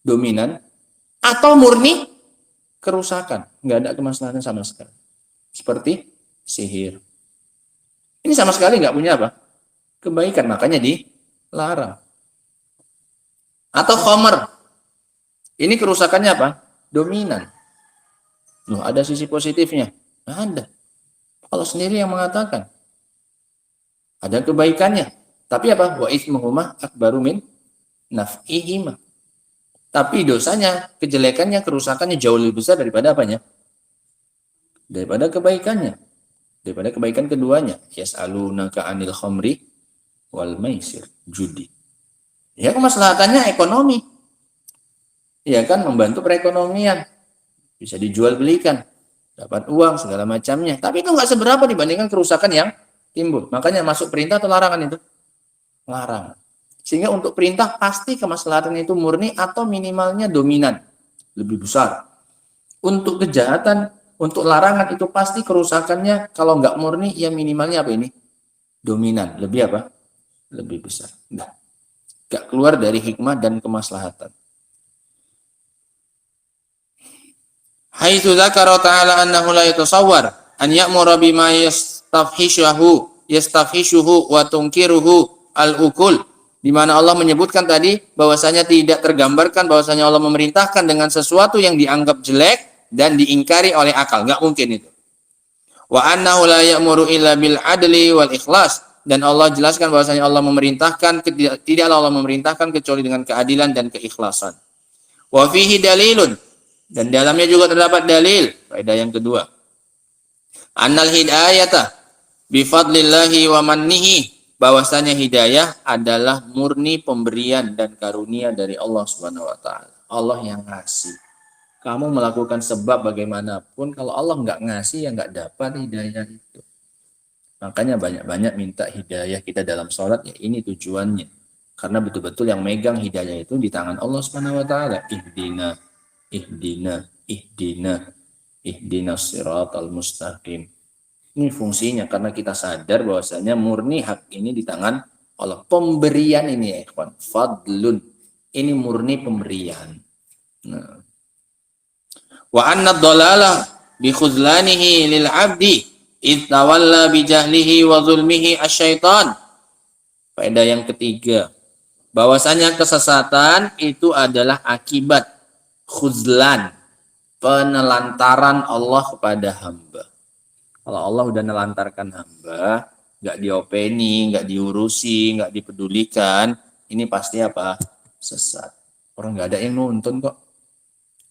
dominan atau murni kerusakan, nggak ada kemaslahatan sama sekali. Seperti sihir. Ini sama sekali nggak punya apa? Kebaikan, makanya dilarang. Atau khamr. Ini kerusakannya apa? Dominan. Loh, ada sisi positifnya? Ada. Allah sendiri yang mengatakan. Ada kebaikannya. Tapi apa? Wa itsmuhuma akbaru min naf'ihima. Tapi dosanya, kejelekannya, kerusakannya jauh lebih besar daripada apanya? Daripada kebaikannya. Daripada kebaikan keduanya. Yas'alunaka 'anil khamri wal maisir, judi. Ya, kemaslahatannya ekonomi. Ya kan, membantu perekonomian. Bisa dijual belikan, dapat uang segala macamnya. Tapi itu nggak seberapa dibandingkan kerusakan yang timbul. Makanya masuk perintah atau larangan itu? Larangan. Sehingga untuk perintah pasti kemaslahatan itu murni atau minimalnya dominan, lebih besar. Untuk kejahatan, untuk larangan itu pasti kerusakannya kalau nggak murni ya minimalnya apa ini? Dominan, lebih apa? Lebih besar. Nah, nggak keluar dari hikmah dan kemaslahatan. Haitsu dzakara ta'ala annahu la yatasawwar an ya'mura bima yastafhishuhu wa tunkiruhu al-ukul, di mana Allah menyebutkan tadi bahwasanya tidak tergambarkan bahwasanya Allah memerintahkan dengan sesuatu yang dianggap jelek dan diingkari oleh akal, enggak mungkin itu. Wa annahu la ya'muru illa bil adli wal ikhlas, dan Allah jelaskan bahwasanya Allah memerintahkan, tidaklah Allah memerintahkan kecuali dengan keadilan dan keikhlasan. Wa fihi dalilun, dan dalamnya juga terdapat dalil. Faedah yang kedua, annal hidayata bifadlillahi wa mannihi, bahwasanya hidayah adalah murni pemberian dan karunia dari Allah Subhanahu wa taala. Allah yang ngasih. Kamu melakukan sebab bagaimanapun, kalau Allah nggak ngasih ya nggak dapat hidayah itu. Makanya banyak-banyak minta hidayah kita dalam sholat, ya ini tujuannya. Karena betul-betul yang megang hidayah itu di tangan Allah Subhanahu wa taala. Ihdinas siratal mustaqim. Ini fungsinya karena kita sadar bahwasanya murni hak ini di tangan Allah. Pemberian ini ya ikhwan, fadlun. Ini murni pemberian. Nah. Wa anna dhalalah bi khuzlanihi lil 'abdi id tawalla bi jahlihi wa zulmihi asyaitan. Faedah yang ketiga, bahwasanya kesesatan itu adalah akibat khuzlan, penelantaran Allah kepada hamba. Kalau Allah udah nelantarkan hamba, nggak diopeni, nggak diurusi, nggak dipedulikan, ini pasti apa? Sesat. Orang nggak ada yang nuntun kok.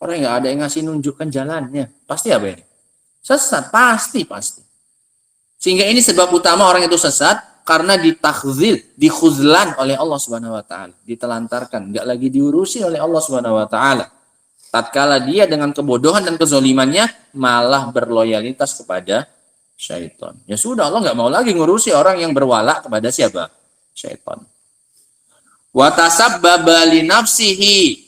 Orang nggak ada yang ngasih nunjukkan jalannya. Pasti apa ini? Sesat, pasti. Sehingga ini sebab utama orang itu sesat, karena ditakhzil, dikhuzlan oleh Allah Subhanahu wa taala, ditelantarkan, nggak lagi diurusi oleh Allah Subhanahu wa taala. Tatkala dia dengan kebodohan dan kezolimannya malah berloyalitas kepada syaitan. Ya sudah, Allah nggak mau lagi ngurusi orang yang berwala kepada siapa? Syaitan. Wa tasabbaba li nafsihi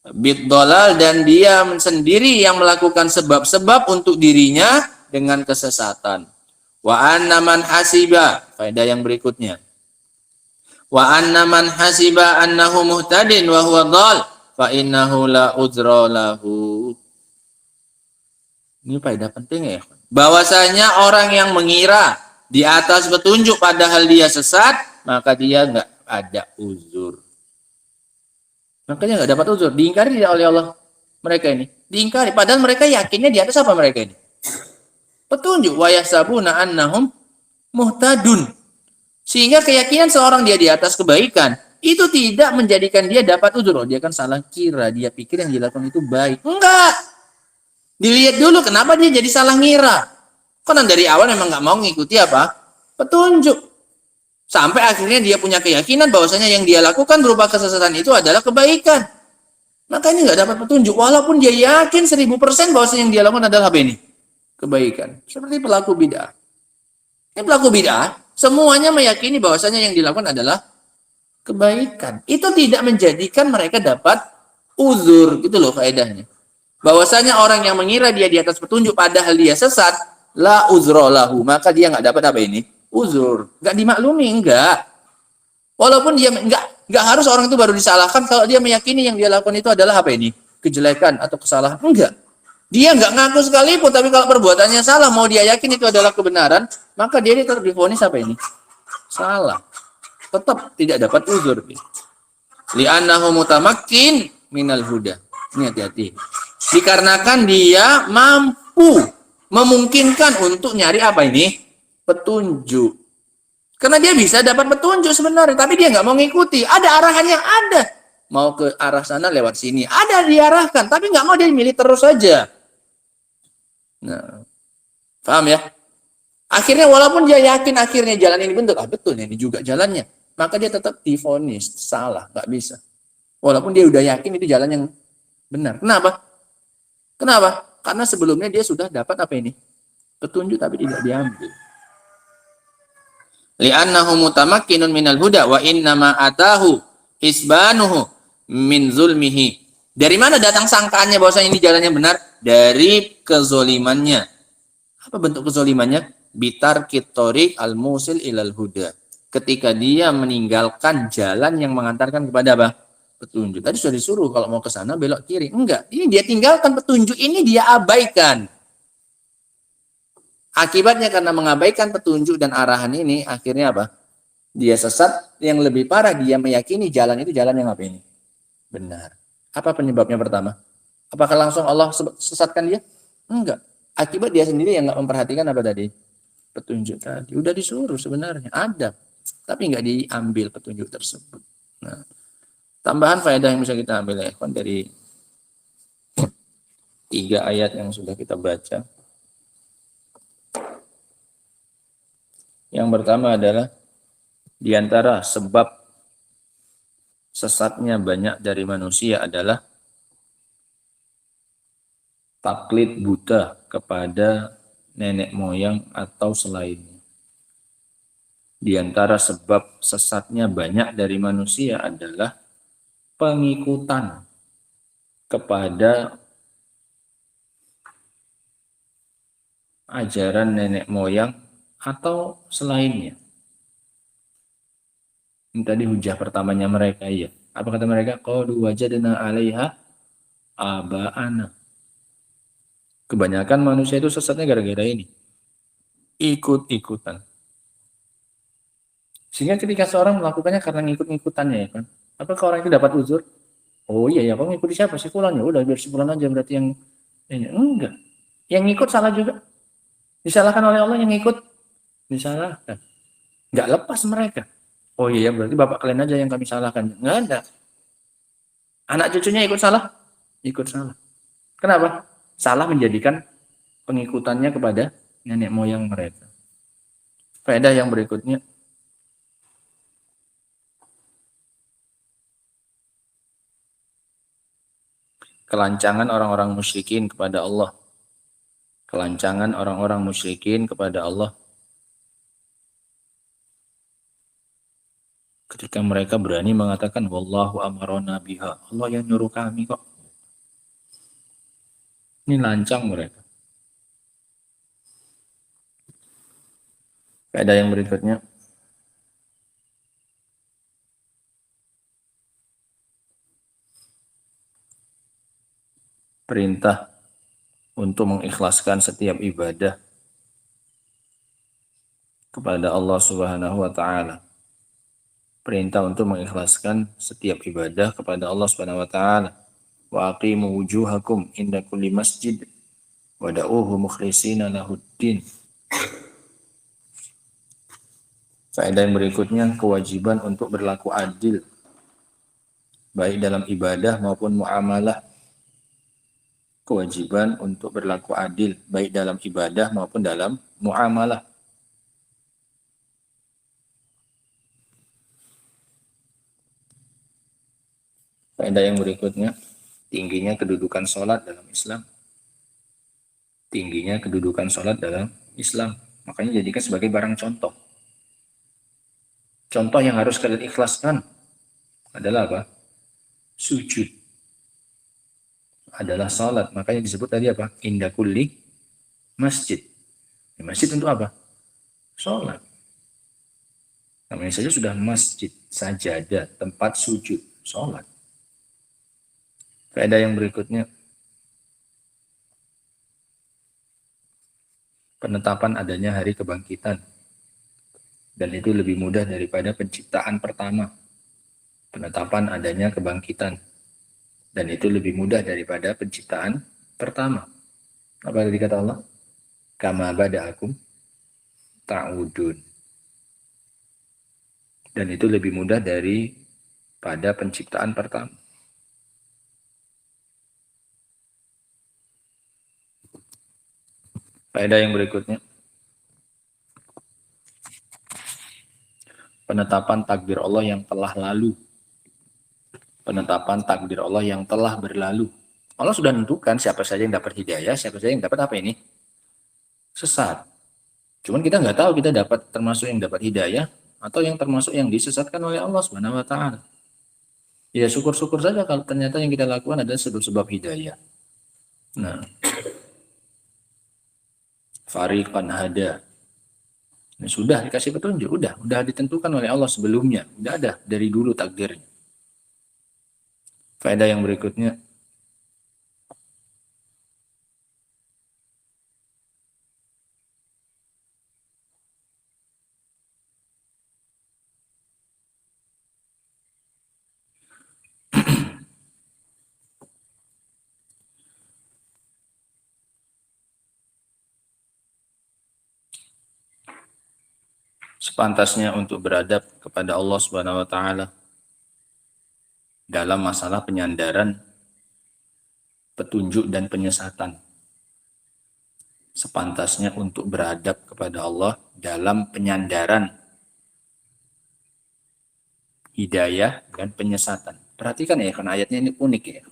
bid-dhalal, dan dia sendiri yang melakukan sebab-sebab untuk dirinya dengan kesesatan. Wa anna man hasiba, faedah yang berikutnya. Wa anna man hasiba annahu muhtadin wa huwa dhal fa innahu la udra lahu. Ini faedah penting ya. Bahwasanya orang yang mengira di atas petunjuk padahal dia sesat, maka dia nggak ada uzur. Makanya nggak dapat uzur, diingkari tidak oleh Allah mereka ini. Diingkari, padahal mereka yakinnya di atas apa mereka ini? Petunjuk. Wa yahsabuna annahum muhtadun. Sehingga keyakinan seorang dia di atas kebaikan itu tidak menjadikan dia dapat uzur. Dia kan salah kira, dia pikir yang dilakukan itu baik. Enggak. Dilihat dulu kenapa dia jadi salah ngira. Karena dari awal memang nggak mau ngikuti apa? Petunjuk. Sampai akhirnya dia punya keyakinan bahwasanya yang dia lakukan berupa kesesatan itu adalah kebaikan. Makanya nggak dapat petunjuk. Walaupun dia yakin 1000% bahwasanya yang dia lakukan adalah apa ini? Kebaikan. Seperti pelaku bid'ah. Ini pelaku bid'ah, semuanya meyakini bahwasanya yang dilakukan adalah kebaikan. Itu tidak menjadikan mereka dapat uzur, gitu loh faedahnya. Bahwasanya orang yang mengira dia di atas petunjuk padahal dia sesat, la uzrolahu, maka dia nggak dapat apa ini? Uzur. Nggak dimaklumi, enggak. Walaupun dia nggak harus orang itu baru disalahkan kalau dia meyakini yang dia lakukan itu adalah apa ini? Kejelekan atau kesalahan. Enggak. Dia nggak ngaku sekalipun, tapi kalau perbuatannya salah, mau dia yakin itu adalah kebenaran, maka dia tetap divonis apa ini? Salah. Tetap tidak dapat uzur. Li'annahu mutamakkin minal huda. Ini hati-hati. Dikarenakan dia mampu memungkinkan untuk nyari apa ini? Petunjuk. Karena dia bisa dapat petunjuk sebenarnya, tapi dia nggak mau ngikuti. Ada arahan yang ada. Mau ke arah sana lewat sini. Ada diarahkan, tapi nggak mau, dia milih terus saja. Nah, paham ya? Akhirnya walaupun dia yakin akhirnya jalan ini betul ini juga jalannya, maka dia tetap divonis salah, nggak bisa. Walaupun dia udah yakin itu jalan yang benar. Kenapa? Karena sebelumnya dia sudah dapat apa ini? Petunjuk tapi tidak diambil. Li'annahu mutamakkinun minal huda wa innama atahu hisbanuhu min zulmihi. Dari mana datang sangkaannya bahwasanya ini jalan yang benar? Dari kezolimannya. Apa bentuk kezolimannya? Bitar kitorik al-musil ilal huda. Ketika dia meninggalkan jalan yang mengantarkan kepada apa? Petunjuk. Tadi sudah disuruh kalau mau ke sana belok kiri. Enggak. Ini dia tinggalkan petunjuk, ini dia abaikan. Akibatnya karena mengabaikan petunjuk dan arahan ini, akhirnya apa? Dia sesat. Yang lebih parah, dia meyakini jalan itu jalan yang apa ini? Benar. Apa penyebabnya pertama? Apakah langsung Allah sesatkan dia? Enggak. Akibat dia sendiri yang nggak memperhatikan apa tadi? Petunjuk tadi. Udah disuruh sebenarnya. Ada. Tapi nggak diambil petunjuk tersebut. Nah, tambahan faedah yang bisa kita ambil ya, dari 3 ayat yang sudah kita baca. Yang pertama adalah di antara sebab sesatnya banyak dari manusia adalah taklid buta kepada nenek moyang atau selainnya. Di antara sebab sesatnya banyak dari manusia adalah pengikutan kepada ajaran nenek moyang atau selainnya. Ini tadi hujah pertamanya mereka, iya. Apa kata mereka? Qalu wajadna 'alaiha aba'ana. Kebanyakan manusia itu sesatnya gara-gara ini. Ikut-ikutan. Sehingga ketika seorang melakukannya karena ngikut-ngikutannya ya kan. Apakah orang itu dapat uzur? Oh iya ya, kau ngikuti siapa? Si fulan ya. Udah biar si fulan aja berarti yang ini. Enggak. Yang ngikut salah juga. Disalahkan oleh Allah yang ngikut. Disalahkan. Enggak lepas mereka. Oh iya, berarti bapak kalian aja yang kami salahkan. Enggak ada. Anak cucunya ikut salah? Ikut salah. Kenapa? Salah menjadikan pengikutannya kepada nenek moyang mereka. Faedah yang berikutnya. Kelancangan orang-orang musyrikin kepada Allah. Kelancangan orang-orang musyrikin kepada Allah. Ketika mereka berani mengatakan wallahu amarona biha, Allah yang nyuruh kami kok. Ini lancang mereka. Faedah yang berikutnya. Perintah untuk mengikhlaskan setiap ibadah kepada Allah Subhanahu wa taala. Perintah untuk mengikhlaskan setiap ibadah kepada Allah Subhanahu wa taala. Wa aqimu wujuhakum inda kulli masjid wa da'uhu mukhlishina lahuddin. Faedah yang berikutnya, kewajiban untuk berlaku adil baik dalam ibadah maupun muamalah. Kewajiban untuk berlaku adil baik dalam ibadah maupun dalam muamalah. Faedah yang berikutnya, tingginya kedudukan sholat dalam Islam. Tingginya kedudukan sholat dalam Islam. Makanya jadikan sebagai barang contoh. Contoh yang harus kalian ikhlaskan. adalah apa? Sujud. Adalah salat. Makanya disebut tadi apa? Inda kulli masjid. Di masjid untuk apa? Salat. Namanya saja sudah masjid, sajadah, tempat sujud, salat. Faedah yang berikutnya, penetapan adanya hari kebangkitan. Dan itu lebih mudah daripada penciptaan pertama. Penetapan adanya kebangkitan. Dan itu lebih mudah daripada penciptaan pertama. Apa tadi kata Allah? Kama bada'akum ta'udun. Dan itu lebih mudah daripada penciptaan pertama. Faedah yang berikutnya, penetapan takdir Allah yang telah lalu. Penetapan takdir Allah yang telah berlalu. Allah sudah menentukan siapa saja yang dapat hidayah, siapa saja yang dapat apa ini? Sesat. Cuman kita nggak tahu kita dapat termasuk yang dapat hidayah atau yang termasuk yang disesatkan oleh Allah Subhanahu wa taala. Ya syukur-syukur saja kalau ternyata yang kita lakukan adalah sebab-sebab hidayah. Nah, fariqan hada. Nah, sudah dikasih petunjuk, udah ditentukan oleh Allah sebelumnya, udah ada dari dulu takdirnya. Faedah yang berikutnya, sepantasnya untuk beradab kepada Allah Subhanahu wa taala dalam masalah penyandaran, petunjuk dan penyesatan. Sepantasnya untuk beradab kepada Allah dalam penyandaran, hidayah dan penyesatan. Perhatikan ya, karena ayatnya ini unik ya.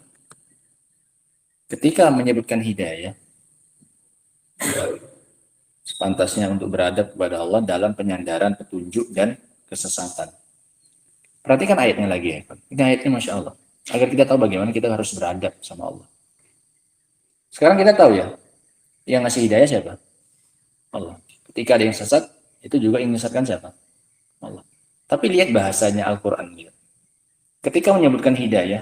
Ketika menyebutkan hidayah, sepantasnya untuk beradab kepada Allah dalam penyandaran, petunjuk, dan kesesatan. Perhatikan ayatnya lagi ya. Ini ayatnya Masya Allah. Agar kita tahu bagaimana kita harus beradab sama Allah. Sekarang kita tahu ya, yang ngasih hidayah siapa? Allah. Ketika ada yang sesat, itu juga yang menyesatkan siapa? Allah. Tapi lihat bahasanya Al-Quran. Ketika menyebutkan hidayah,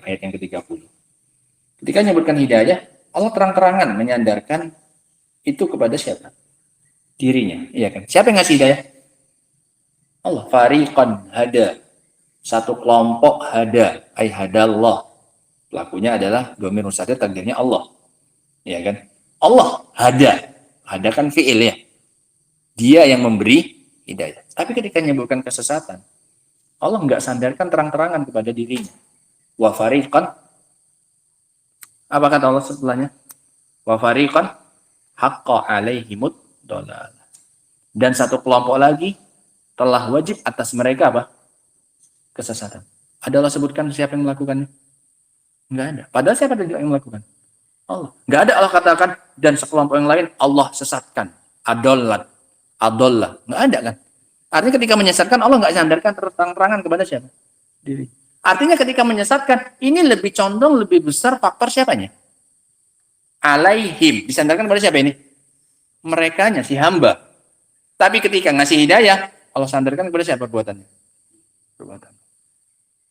ayat yang ke-30. Ketika menyebutkan hidayah, Allah terang-terangan menyandarkan itu kepada siapa? Dirinya. Iya kan? Siapa yang ngasih hidayah? Allah. Fariqan hada. Satu kelompok hada. Ay hadallah. Pelakunya adalah dhamir mustatir, takdirnya Allah. Iya kan? Allah hada. Hada kan fi'il ya. Dia yang memberi hidayah. Tapi ketika menyebutkan kesesatan, Allah enggak sandarkan terang-terangan kepada dirinya. Wa fariqan. Apa kata Allah setelahnya? Wa fariqan haqqa alaihimud dhalal. Dan satu kelompok lagi telah wajib atas mereka apa? Kesesatan. Ada Allah sebutkan siapa yang melakukannya? Enggak ada. Padahal siapa yang melakukan? Allah. Enggak ada Allah katakan dan sekelompok yang lain Allah sesatkan. Adollah. Enggak ada kan? Artinya ketika menyesatkan Allah enggak sandarkan terang-terangan kepada siapa? Diri. Artinya ketika menyesatkan ini lebih condong lebih besar faktor siapanya? Alaihim. Disandarkan kepada siapa ini? Merekanya, si hamba. Tapi ketika ngasih hidayah, Allah sandarkan kepada siapa perbuatannya? Perbuatan.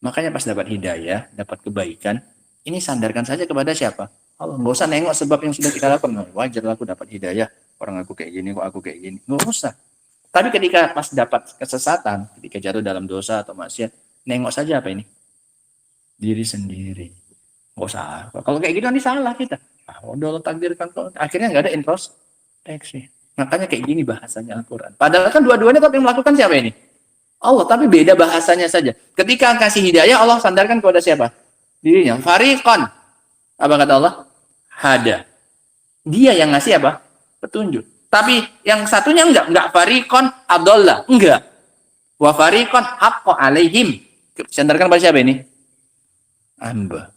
Makanya pas dapat hidayah, dapat kebaikan, ini sandarkan saja kepada siapa? Allah. Nggak usah nengok sebab yang sudah kita lakukan. Wajar aku dapat hidayah, orang aku kayak gini, kok aku kayak gini. Nggak usah. Tapi ketika pas dapat kesesatan, ketika jatuh dalam dosa atau maksiat, nengok saja apa ini? Diri sendiri. Nggak usah. Kalau kayak gitu nanti salah kita. Udah Allah takdirkan kok. Akhirnya nggak ada introspeksi. Makanya kayak gini bahasanya Al-Quran. Padahal kan dua-duanya tapi yang melakukan siapa ini? Allah, tapi beda bahasanya saja. Ketika kasih hidayah, Allah sandarkan kepada siapa? Dirinya. Fariqan. Apa kata Allah? Hada. Dia yang ngasih apa? Petunjuk. Tapi yang satunya enggak fariqan adollah. Enggak. Wa fariqan haqqa alaihim. Sandarkan pada siapa ini? Hamba.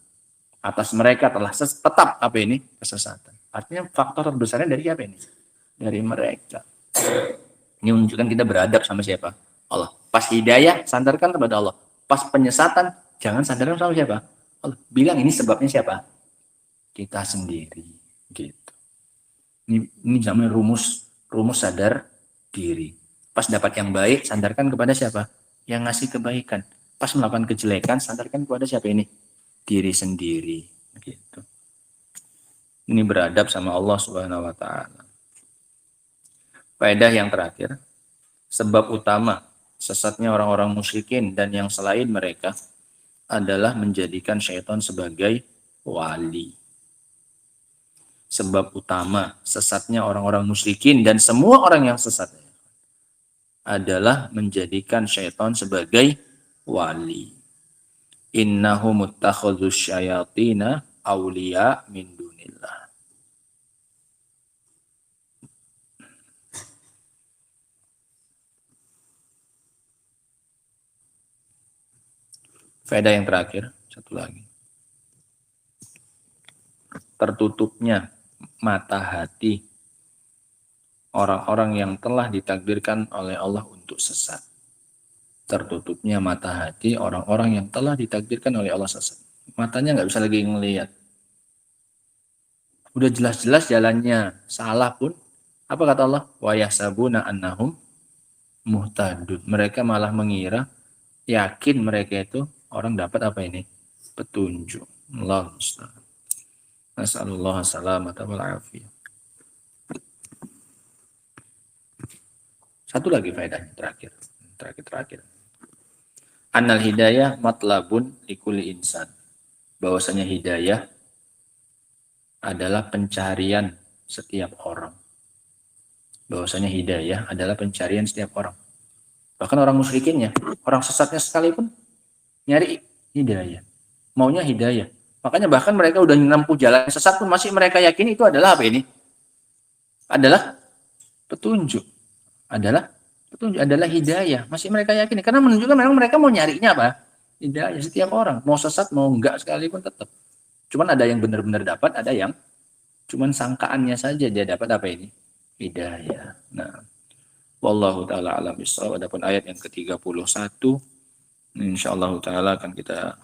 Atas mereka telah tetap apa ini? Kesesatan. Artinya faktor terbesarnya dari siapa ini? Dari mereka. Ini menunjukkan kita beradab sama siapa? Allah. Pas hidayah, sandarkan kepada Allah. Pas penyesatan, jangan sandarkan sama siapa? Allah. Bilang ini sebabnya siapa? Kita sendiri. Gitu. Ini namanya rumus sadar diri. Pas dapat yang baik, sandarkan kepada siapa? Yang ngasih kebaikan. Pas melakukan kejelekan, sandarkan kepada siapa ini? Diri sendiri. Gitu. Ini beradab sama Allah Subhanahu wa taala. Faedah yang terakhir, sebab utama sesatnya orang-orang musyrikin dan yang selain mereka adalah menjadikan syaitan sebagai wali. Sebab utama sesatnya orang-orang musyrikin dan semua orang yang sesat adalah menjadikan syaitan sebagai wali. Innahum muttakhadzus syayatina awliya min dunillah. Faedah yang terakhir, satu lagi. Tertutupnya mata hati orang-orang yang telah ditakdirkan oleh Allah untuk sesat. Tertutupnya mata hati orang-orang yang telah ditakdirkan oleh Allah sesat. Matanya nggak bisa lagi ngelihat. Udah jelas-jelas jalannya salah pun, apa kata Allah? Wa yahsabuna annahum muhtadun. Mereka malah mengira, yakin mereka itu orang dapat apa ini? Petunjuk. Allah musta'an. Nas'alullah salamata wal afiyah. Satu lagi faedahnya terakhir. Annal hidayah matlabun likulli insan. Bahwasanya hidayah adalah pencarian setiap orang. Bahwasanya hidayah adalah pencarian setiap orang. Bahkan orang musyrikinnya, orang sesatnya sekalipun nyari hidayah. Maunya hidayah. Makanya bahkan mereka udah menempuh jalan sesat pun masih mereka yakini itu adalah apa ini? Adalah petunjuk. Adalah hidayah. Masih mereka yakini. Karena menunjukkan memang mereka mau nyarinya apa? Hidayah. Setiap orang. Mau sesat, mau enggak sekalipun tetap. Cuman ada yang benar-benar dapat, ada yang cuman sangkaannya saja dia dapat apa ini? Hidayah. Nah, wallahu ta'ala alam bisawab. Adapun ayat yang ke-31 insyaallah ta'ala akan kita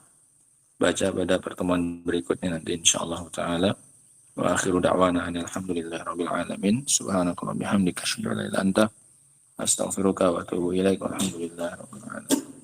baca pada pertemuan berikutnya nanti insyaallah ta'ala. Wa akhiru da'wana alhamdulillahi rabbil alamin. Subhanakallahumma bihamdika asyhadu an la ilaha illa anta astaghfiruka wa atubu ilaik. Walhamdulillahi rabbil alamin.